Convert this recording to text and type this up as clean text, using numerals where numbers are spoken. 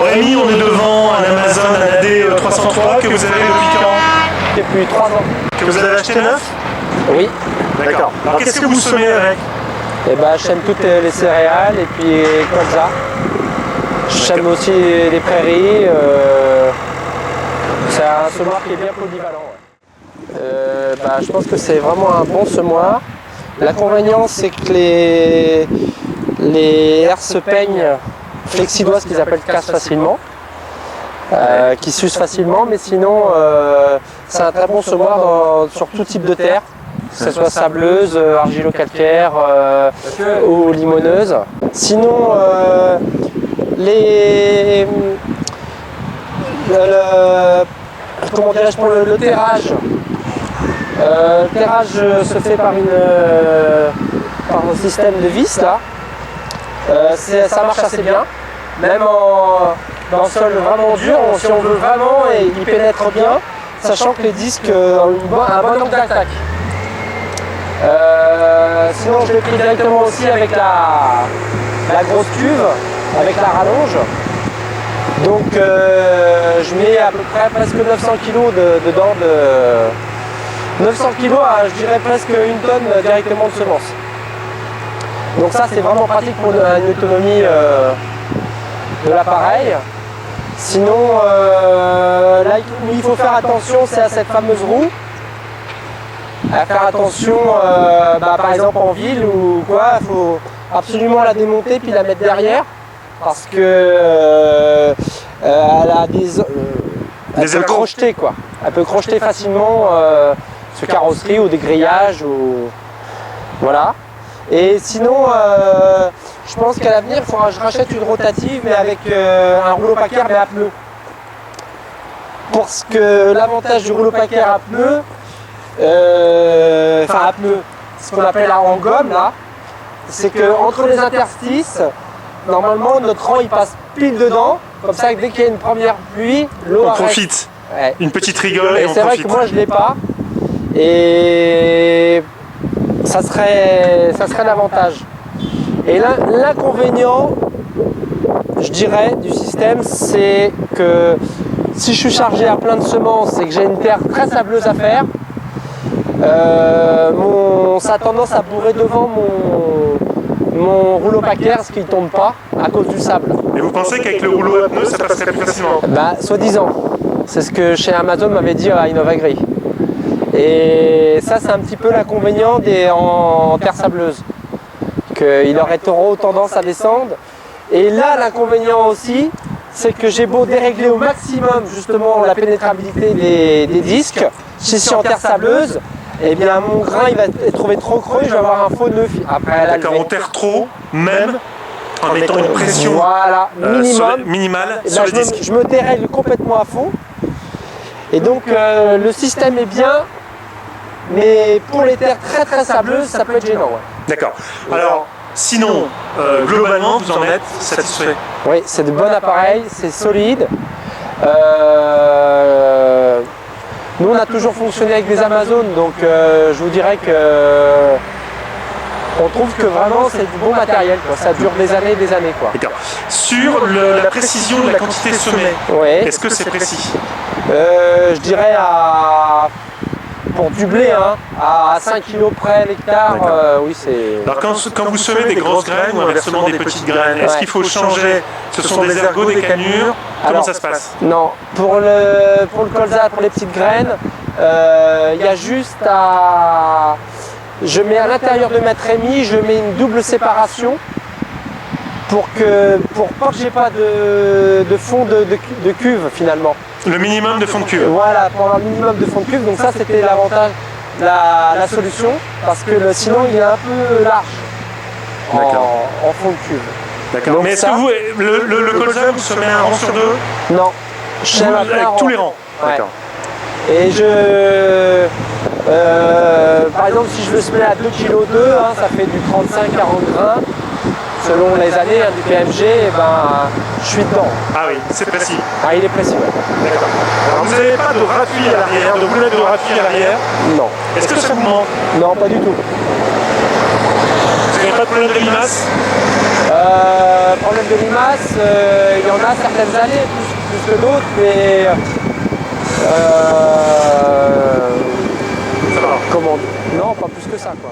Rémi, on est devant un Amazon, un AD 303 que vous avez depuis quand? Depuis 3 ans. Que vous avez acheté neuf? Oui. D'accord. Alors qu'est-ce que vous semez avec? Et ben, je sème toutes les céréales et puis colza. Je sème aussi les prairies. C'est un semoir qui est bien polyvalent. Ouais. Je pense que c'est vraiment un bon semoir. L'inconvénient, c'est que les airs se peignent flexidois, ce qu'ils appellent cassent facilement, qui s'usent facilement, mais sinon c'est un très bon semoir sur tout type de terre, que ce soit sableuse, argilo-calcaire ou limoneuse. Sinon, comment dirais-je, pour le terrage, le terrage se fait par un système de vis là. Ça marche assez bien, même dans un sol vraiment dur, si on veut vraiment, et il pénètre bien, sachant que les disques ont un bon angle d'attaque. Sinon je l'ai pris directement aussi avec la grosse cuve, avec la rallonge. Donc je mets à peu près presque 900 kg dedans, 900 kg à je dirais presque une tonne directement de semences. Donc ça c'est vraiment pratique pour une autonomie de l'appareil. Sinon là où il faut faire attention, c'est à cette fameuse roue. À faire attention par exemple en ville ou quoi, il faut absolument la démonter puis la mettre derrière. Parce que elle peut crocheter quoi. Elle peut crocheter facilement ce carrosserie ou des grillages ou voilà. Et sinon, je pense qu'à l'avenir, il faudra que je rachète une rotative, mais avec un rouleau packer, mais à pneus. Parce que l'avantage du rouleau packer à pneus, à pneus, ce qu'on appelle en gomme là, c'est qu'entre les interstices, normalement notre rang il passe pile dedans, comme ça dès qu'il y a une première pluie, l'eau on profite. Ouais. Une petite rigole et on c'est vrai profite. Que moi je l'ai pas. Et ça serait l'avantage. Et l'inconvénient, je dirais, du système, c'est que si je suis chargé à plein de semences et que j'ai une terre très sableuse à faire, ça a tendance à bourrer devant mon rouleau packer, ce qui ne tombe pas à cause du sable. Et vous pensez qu'avec le rouleau à pneus, ça passerait plus facilement? Soi-disant. C'est ce que chez Amazon m'avait dit à Innovagri. Et ça, c'est un petit peu l'inconvénient en terre sableuse. Qu'il aurait trop tendance à descendre. Et là, l'inconvénient aussi, c'est que j'ai beau dérégler au maximum justement la pénétrabilité des disques. Si je suis en terre sableuse, eh bien mon grain il va être trouvé trop creux, je vais avoir un faux nœud après. D'accord, on terre trop, même en mettant une pression minimale sur les disques. Je me dérègle complètement à fond. Et donc le système est bien, mais pour les terres très très sableuses, ça peut être gênant. Ouais. D'accord. Alors, sinon, globalement, vous en êtes satisfait? Oui, c'est de bons appareils, c'est solide. Nous, on a toujours fonctionné avec des Amazones, donc je vous dirais que on trouve que vraiment c'est du bon matériel, quoi. Ça dure des années et des années. D'accord. Sur la précision de la quantité semée, ouais, est-ce que c'est précis? Je dirais pour du blé, à 5 kg près l'hectare, oui c'est... Alors quand vous semez des grosses graines ou inversement des petites graines, est-ce qu'il faut changer? Ce sont des ergots, des cannures? Comment ça se passe? Non, pour le colza, pour les petites graines, il y a juste à... Je mets à l'intérieur de ma trémie, je mets une double séparation pour pas que j'ai pas de fond de cuve finalement. Le minimum de fond de cuve. Voilà, pour avoir le minimum de fond de cuve. Donc ça, c'était l'avantage, la solution, parce que sinon, il est un peu large en fond de cuve. D'accord. Mais est-ce que vous, le colza, vous semez un rang sur deux? Non. Je sème avec tous les rangs. Ouais. D'accord. Et par exemple, si je veux semer à 2 kg 2, ça fait du 35-40 grains. Selon les années du PMG, je suis dedans. Ah oui, c'est précis. Ah, il est précis, ouais. D'accord. Alors vous n'avez pas de raffui à l'arrière, de boulette de raffui à l'arrière? Non. Est-ce que ça vous manque? Non, pas du tout. Vous Vous n'avez pas de problème de limaces? Problème de limaces, il y en a certaines années plus que d'autres, mais Ça va. comment? Non, pas plus que ça quoi.